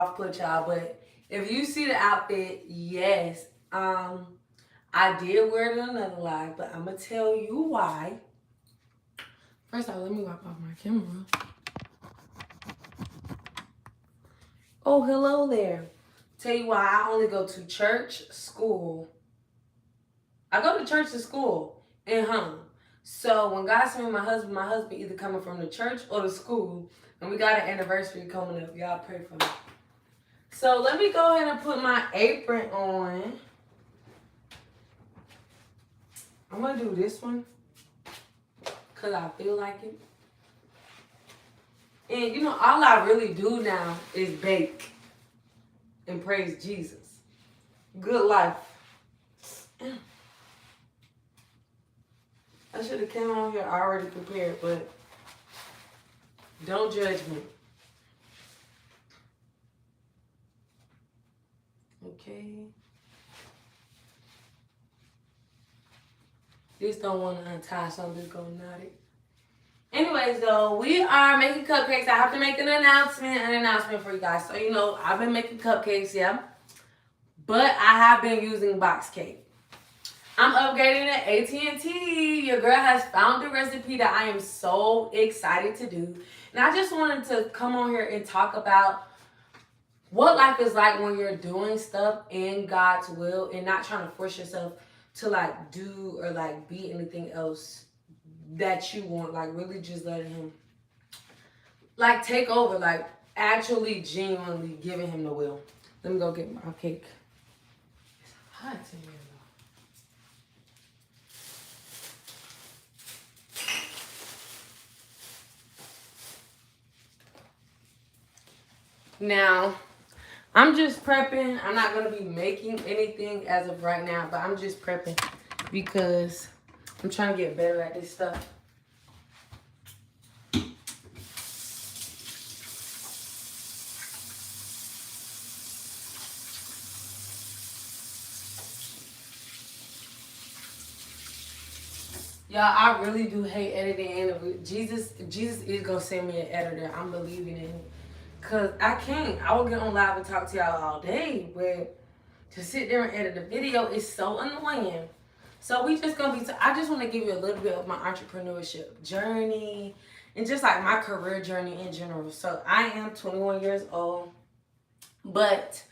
off put y'all, but if you see the outfit, yes. I did wear it in another live, but I'm gonna tell you why. First of all, let me wipe off my camera. Oh, hello there. Tell you why I only go to church, school. I go to church and school and home. So when God sent me my husband either coming from the church or the school, and we got an anniversary coming up. Y'all pray for me. So let me go ahead and put my apron on. I'm gonna do this one because I feel like it. And you know, all I really do now is bake and praise Jesus. Good life. I should have came on here already prepared, but don't judge me. Okay. This don't want to untie, so I'm just gonna knot it. Anyways, though, we are making cupcakes. I have to make an announcement for you guys. So, you know, I've been making cupcakes, yeah. But I have been using box cake. I'm upgrading to AT&T. Your girl has found the recipe that I am so excited to do. And I just wanted to come on here and talk about what life is like when you're doing stuff in God's will and not trying to force yourself to like do or like be anything else that you want. Like really just letting him like take over, like actually genuinely giving him the will. Let me go get my cake. It's hot in here. Now, I'm just prepping. I'm not going to be making anything as of right now, but I'm just prepping because I'm trying to get better at this stuff. Y'all, I really do hate editing. And Jesus is going to send me an editor. I'm believing in it. Because I can't. I will get on live and talk to y'all all day, but to sit there and edit a video is so annoying. So we just gonna be, I just want to give you a little bit of my entrepreneurship journey and just like my career journey in general. So I am 21 years old, but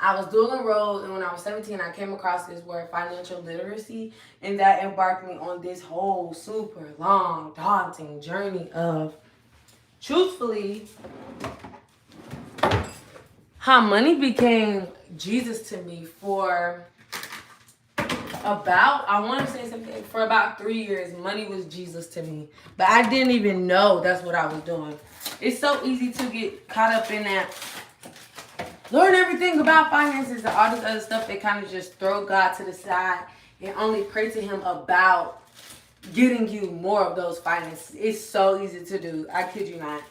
I was dual enrolled, and when I was 17, I came across this word financial literacy, and that embarked me on this whole super long, daunting journey of truthfully how money became Jesus to me for about, I want to say something, for about 3 years, money was Jesus to me. But I didn't even know that's what I was doing. It's so easy to get caught up in that, learn everything about finances and all this other stuff that kind of just throw God to the side and only pray to him about getting you more of those finances. It's so easy to do. I kid you not.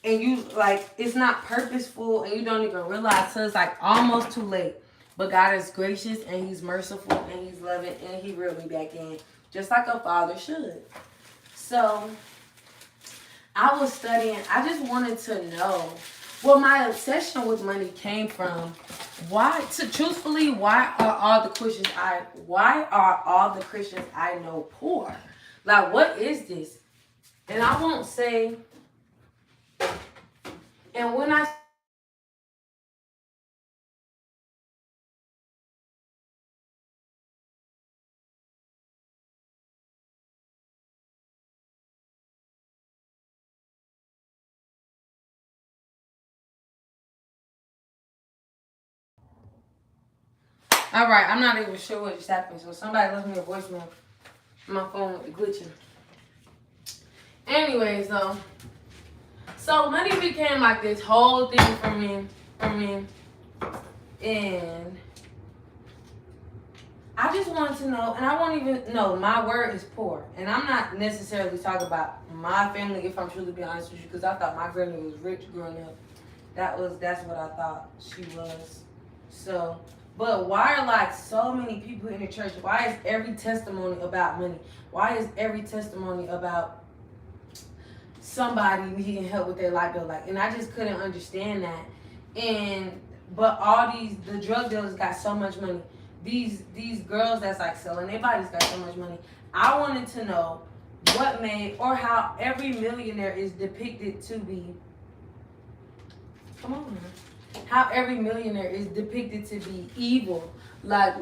And you, like, it's not purposeful and you don't even realize till it's like almost too late. But God is gracious and he's merciful and he's loving and he reeled me back in. Just like a father should. So, I was studying. I just wanted to know where my obsession with money came from. Truthfully, why are all the Christians I know poor? Like, what is this? And I won't say, and when I all right, I'm not even sure what just happened. So somebody left me a voicemail. My phone was glitching. Anyways, though, so money became like this whole thing for me, and I just wanted to know, and I won't even know. My word is poor, and I'm not necessarily talking about my family. If I'm truly being honest with you, because I thought my granny was rich growing up. That's what I thought she was. So. But why are like so many people in the church? Why is every testimony about money? Why is every testimony about somebody needing help with their light bill? Like, and I just couldn't understand that. But all the drug dealers got so much money. These girls that's like selling their bodies got so much money. I wanted to know what made, or how every millionaire is depicted to be. Come on, man. How every millionaire is depicted to be evil. Like,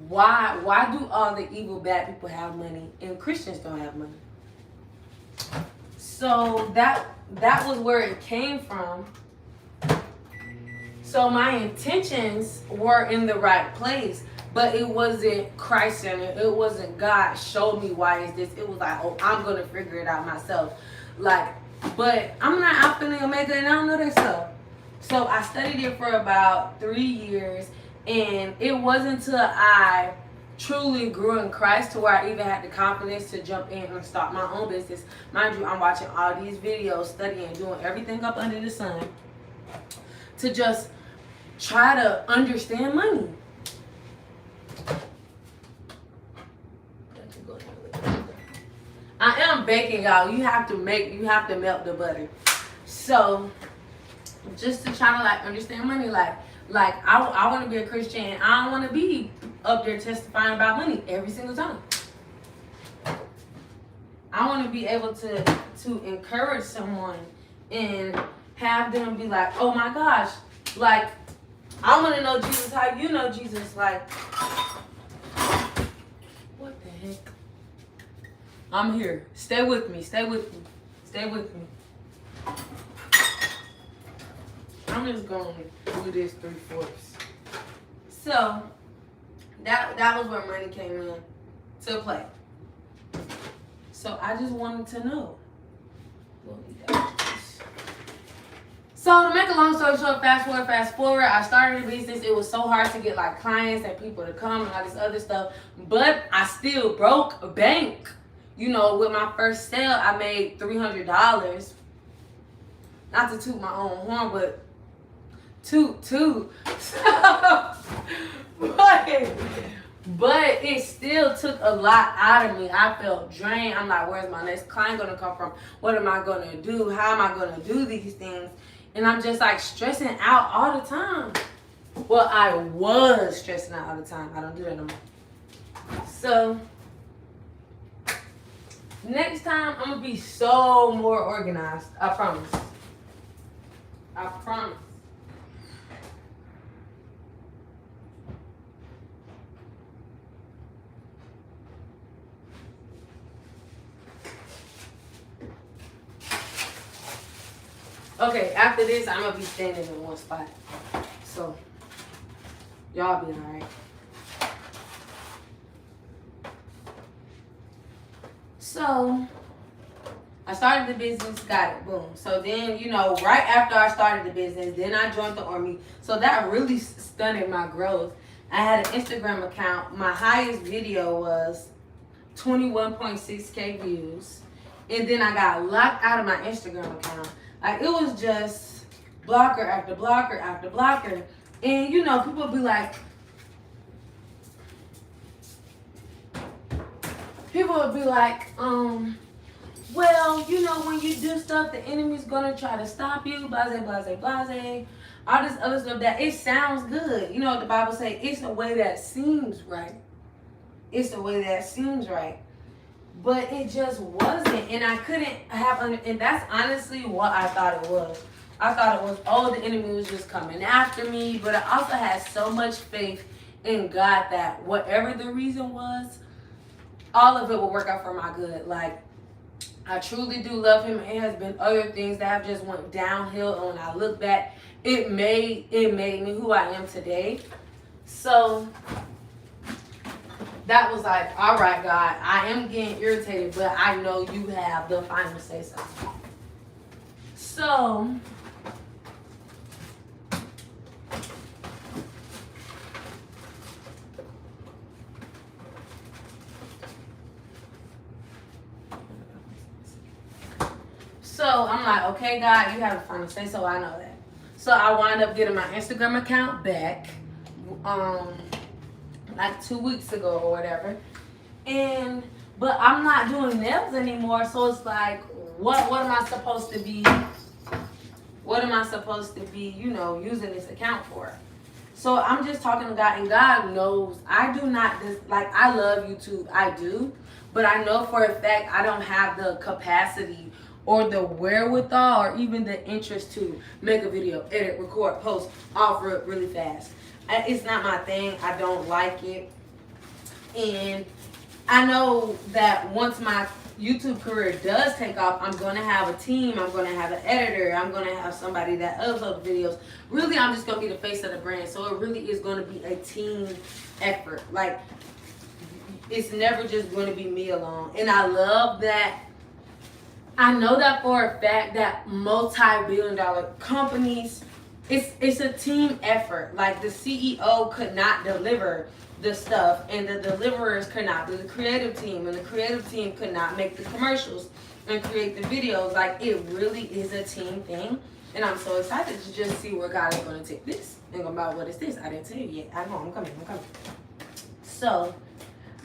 why do all the evil bad people have money and Christians don't have money? So that was where it came from. So my intentions were in the right place, but it wasn't Christ-centered. It wasn't God showed me why is this. It was like, oh, I'm gonna figure it out myself. Like, but I'm not Alpha and Omega, and I don't know that stuff. So I studied it for about 3 years, and it wasn't until I truly grew in Christ to where I even had the confidence to jump in and start my own business. Mind you, I'm watching all these videos, studying, doing everything up under the sun to just try to understand money. I am baking, y'all. You have to melt the butter. So just to try to like understand money, like I want to be a Christian, and I don't want to be up there testifying about money every single time. I want to be able to encourage someone and have them be like, oh my gosh, like, I want to know Jesus how you know Jesus. Like, what the heck? I'm here. Stay with me. Stay with me. Stay with me. I'm just going to do this 3/4. So, that was where money came in to play. So, I just wanted to know. So, to make a long story short, fast forward, I started a business. It was so hard to get like clients and people to come and all this other stuff. But I still broke a bank. You know, with my first sale, I made $300. Not to toot my own horn, but toot. But it still took a lot out of me. I felt drained. I'm like, where's my next client gonna come from? What am I gonna do? How am I gonna do these things? And I'm just like stressing out all the time. Well, I was stressing out all the time. I don't do that no more. So next time I'm gonna be so more organized. I promise. I promise. Okay, after this, I'm going to be standing in one spot. So, y'all be alright. So, I started the business, got it, boom. So then, you know, right after I started the business, then I joined the army. So that really stunted my growth. I had an Instagram account. My highest video was 21.6K views. And then I got locked out of my Instagram account. Like, it was just blocker after blocker after blocker. And, you know, people be like, well, you know, when you do stuff, the enemy's going to try to stop you, blase, blase, blase. All this other stuff that it sounds good. You know what the Bible says? It's the way that seems right. It's the way that seems right. But it just wasn't. And I couldn't have, and that's honestly what I thought it was. I thought it was, oh, the enemy was just coming after me. But I also had so much faith in God that whatever the reason was, all of it will work out for my good. Like, I truly do love him. It has been other things that have just went downhill. And when I look back, it made me who I am today. So that was like, all right, God, I am getting irritated, but I know you have the final say so. So I'm like, okay, God, you have the final say so. I know that. So I wound up getting my Instagram account back. Like 2 weeks ago or whatever, but I'm not doing nails anymore. So it's like, what am I supposed to be What am I supposed to be, using this account for? So I'm just talking to God, and God knows I do not I love YouTube, I do, but I know for a fact I don't have the capacity or the wherewithal or even the interest to make a video, edit, record, post, offer it really fast. It's not my thing. I don't like it. And I know that once my YouTube career does take off, I'm going to have a team. I'm going to have an editor. I'm going to have somebody that uploads videos. Really, I'm just going to be the face of the brand. So it really is going to be a team effort. Like, it's never just going to be me alone. And I love that. I know that for a fact that multi-billion-dollar companies, it's a team effort. Like, the CEO could not deliver the stuff, and the deliverers could not do the creative team, and the creative team could not make the commercials and create the videos. Like, it really is a team thing, and I'm so excited to just see where God is going to take this. And about what is this? I didn't tell you yet. I'm coming. So,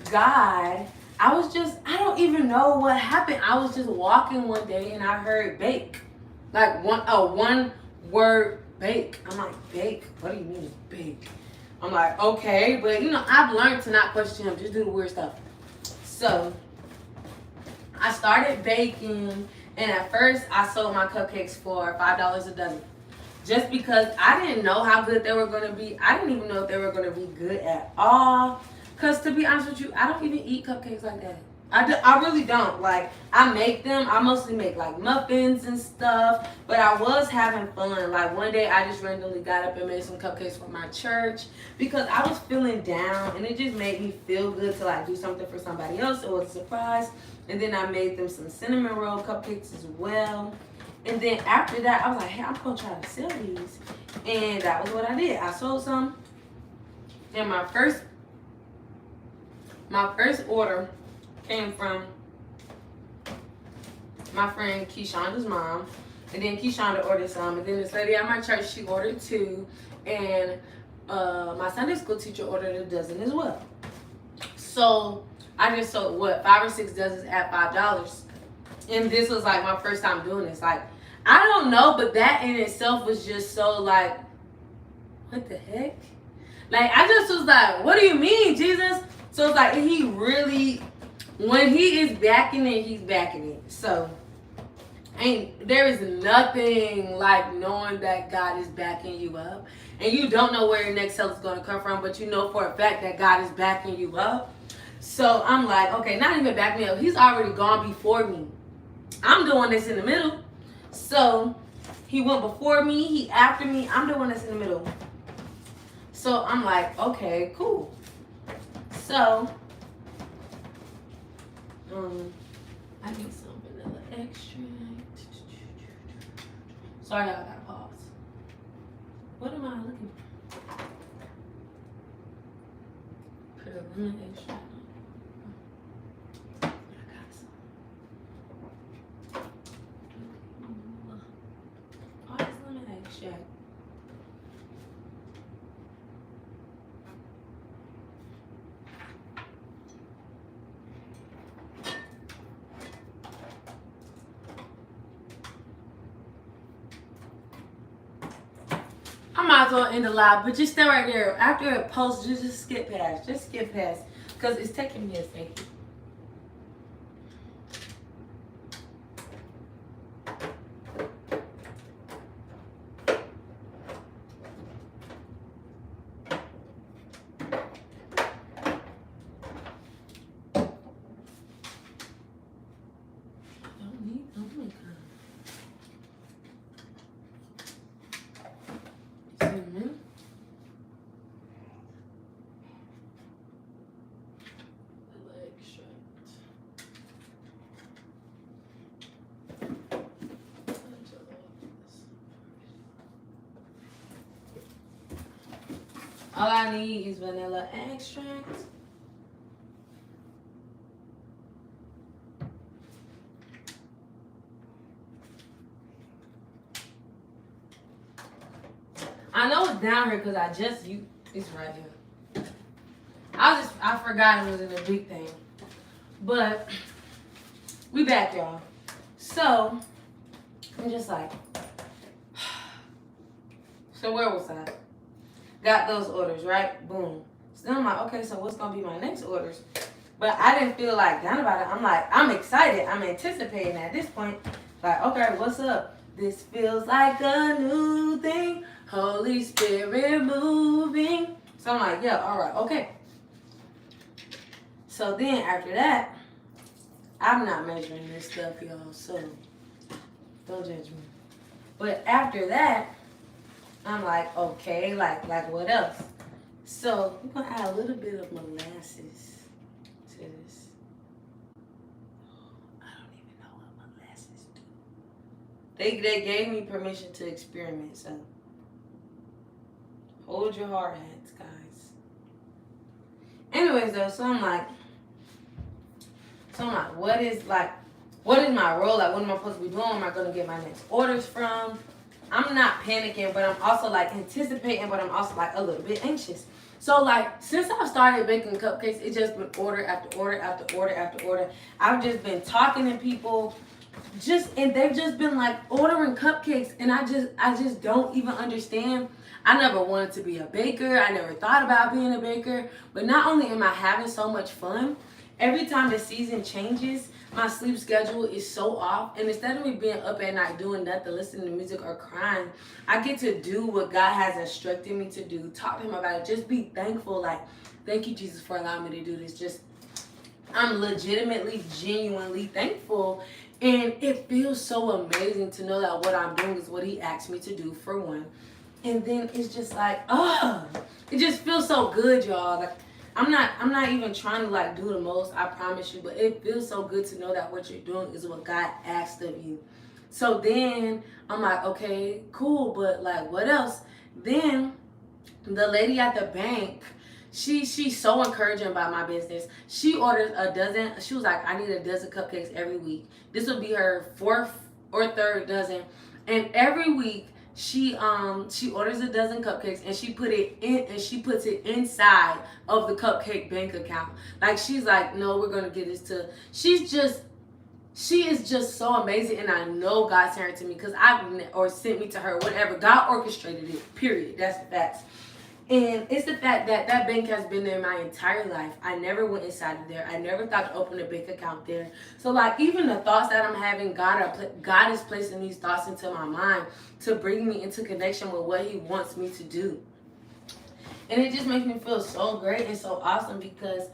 God, I don't even know what happened. I was just walking one day and I heard bake. Like one word bake. I'm like, bake? What do you mean bake? I'm like, okay, but I've learned to not question him, just do the weird stuff. So I started baking, and at first I sold my cupcakes for $5 a dozen. Just because I didn't know how good they were going to be. I didn't even know if they were going to be good at all. Because to be honest with you, I don't even eat cupcakes like that. I really don't. Like, I make them. I mostly make, like, muffins and stuff. But I was having fun. Like, one day I just randomly got up and made some cupcakes for my church. Because I was feeling down. And it just made me feel good to, like, do something for somebody else. It was a surprise. And then I made them some cinnamon roll cupcakes as well. And then after that, I was like, hey, I'm going to try to sell these. And that was what I did. I sold some. And my first order came from my friend Keyshawnda's mom. And then Keyshonda ordered some. And then this lady at my church, she ordered 2. And my Sunday school teacher ordered a dozen as well. So I just sold, 5 or 6 dozens at $5. And this was like my first time doing this. Like, I don't know, but that in itself was just so like, what the heck? Like, I just was like, what do you mean, Jesus? So it's like, he really, when he is backing it, he's backing it. So there is nothing like knowing that God is backing you up. And you don't know where your next sale is going to come from, but you know for a fact that God is backing you up. So I'm like, okay, not even back me up. He's already gone before me. I'm doing this in the middle. So he went before me, he after me, I'm doing this in the middle. So I'm like, okay, cool. So I need some vanilla extract. Sorry, I gotta pause. What am I looking for? Put a lemon extract. I might as well end the live, but just stay right there. After it posts, just skip past. Just skip past. Because it's taking me a second. All I need is vanilla extract. I know it's down here because it's right here. I forgot it was in a big thing. But we back, y'all. So I'm just like, So where was I? Got those orders, right? Boom. So then I'm like, okay, so what's gonna be my next orders? But I didn't feel like down about it. I'm like, I'm excited. I'm anticipating at this point. Like, okay, what's up? This feels like a new thing. Holy Spirit moving. So I'm like, yeah, all right, okay. So then after that, I'm not measuring this stuff, y'all. So don't judge me. But after that, I'm like, okay, like what else? So we're gonna add a little bit of molasses to this. I don't even know what molasses do. They gave me permission to experiment, so hold your hard hats, guys. Anyways though, so I'm like, what is my role? Like, what am I supposed to be doing? Where am I gonna get my next orders from? I'm not panicking, but I'm also like anticipating, but I'm also like a little bit anxious. So like, since I've started baking cupcakes, it's just been order after order after order after order. I've just been talking to people, and they've just been like ordering cupcakes, and I just don't even understand. I never wanted to be a baker. I never thought about being a baker. But not only am I having so much fun, every time the season changes, my sleep schedule is so off, and instead of me being up at night doing nothing, listening to music or crying, I get to do what God has instructed me to do. Talk to him about it. Just be thankful. Like, thank you, Jesus, for allowing me to do this. Just, I'm legitimately, genuinely thankful. And it feels so amazing to know that what I'm doing is what he asked me to do, for one. And then it's just like, it just feels so good, y'all. Like, I'm not even trying to like do the most, I promise you, but it feels so good to know that what you're doing is what God asked of you. So then I'm like, okay, cool, but like what else? Then the lady at the bank, she's so encouraging about my business. She orders a dozen. She was like, I need a dozen cupcakes every week. This will be her 4th or 3rd dozen. And every week she orders a dozen cupcakes, and she puts it inside of the cupcake bank account. Like, she's like, no, we're gonna get this to. She is just so amazing, and I know God sent her to me because or sent me to her, whatever. God orchestrated it. Period. That's the facts. And it's the fact that that bank has been there my entire life. I never went inside of there. I never thought to open a bank account there. So like, even the thoughts that I'm having, God is placing these thoughts into my mind to bring me into connection with what he wants me to do. And it just makes me feel so great and so awesome, because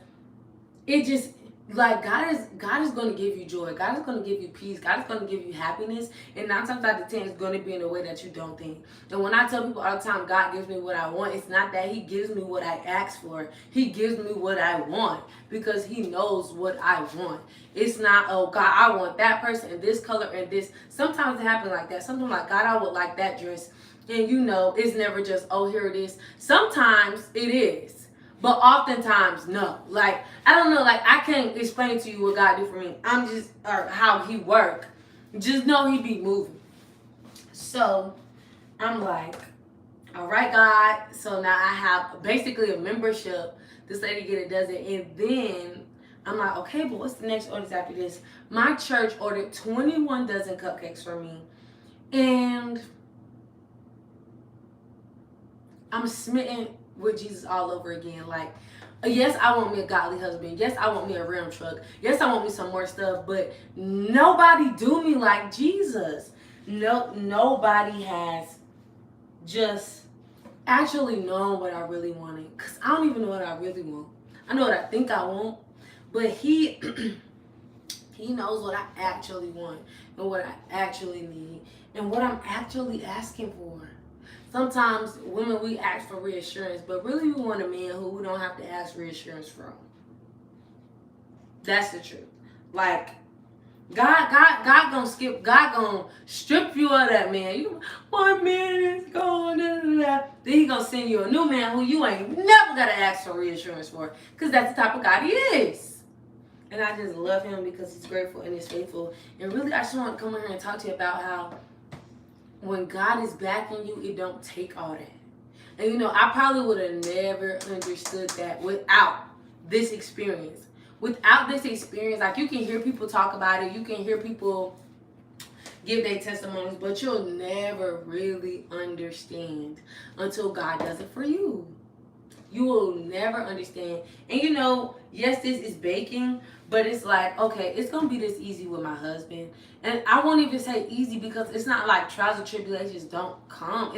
it just, like, God is going to give you joy. God is going to give you peace. God is going to give you happiness. And 9 times out of 10, it's going to be in a way that you don't think. And when I tell people all the time, God gives me what I want, it's not that he gives me what I ask for. He gives me what I want, because he knows what I want. It's not, oh, God, I want that person in this color and this. Sometimes it happens like that. Sometimes, like, God, I would like that dress. And it's never just, oh, here it is. Sometimes it is. But oftentimes, no. Like, I don't know. Like, I can't explain to you what God did for me. Or how he worked. Just know he be moving. So, I'm like, all right, God. So now I have basically a membership. This lady get a dozen. And then I'm like, okay, but what's the next orders after this? My church ordered 21 dozen cupcakes for me. And I'm smitten with Jesus all over again. Like, yes, I want me a godly husband. Yes, I want me a Ram truck. Yes, I want me some more stuff. But nobody do me like Jesus. Nobody has just actually known what I really wanted. Because I don't even know what I really want. I know what I think I want. But he knows what I actually want, and what I actually need, and what I'm actually asking for. Sometimes women, we ask for reassurance, but really we want a man who we don't have to ask reassurance from. That's the truth. Like, God gonna strip you of that man. My man is gone. Then he gonna send you a new man who you ain't never gotta ask for reassurance for, because that's the type of God he is. And I just love him because he's grateful and he's faithful. And really, I just want to come here and talk to you about how when God is backing you, it don't take all that. And I probably would have never understood that without this experience. Without this experience, like, you can hear people talk about it. You can hear people give their testimonies, but you'll never really understand until God does it for you. You will never understand. And you know, yes, this is baking, but it's like, okay, it's going to be this easy with my husband. And I won't even say easy because it's not like trials and tribulations don't come.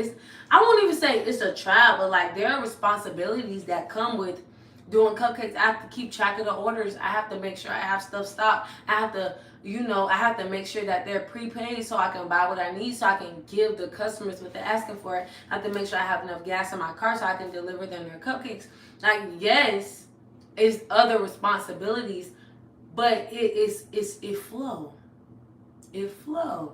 I won't even say it's a trial, but like there are responsibilities that come with doing cupcakes. I have to keep track of the orders. I have to make sure I have stuff stocked. I have to, I have to make sure that they're prepaid so I can buy what I need, so I can give the customers what they're asking for. I have to make sure I have enough gas in my car so I can deliver them their cupcakes. Like, yes, it's other responsibilities, but it flow. It flow.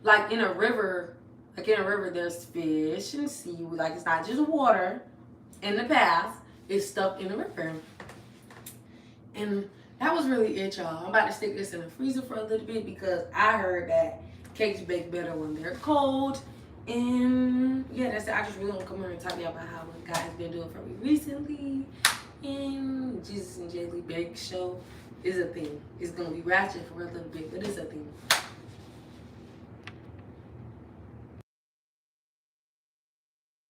Like in a river, there's fish and seaweed. Like, it's not just water in the path. It's stuff in the river. And that was really it, y'all. I'm about to stick this in the freezer for a little bit because I heard that cakes bake better when they're cold. And yeah, that's it. I just really want to come here and talk to y'all about how what God has been doing for me recently. And Jesus and Jailey Bake show is a thing. It's going to be ratchet for a little bit, but it's a thing.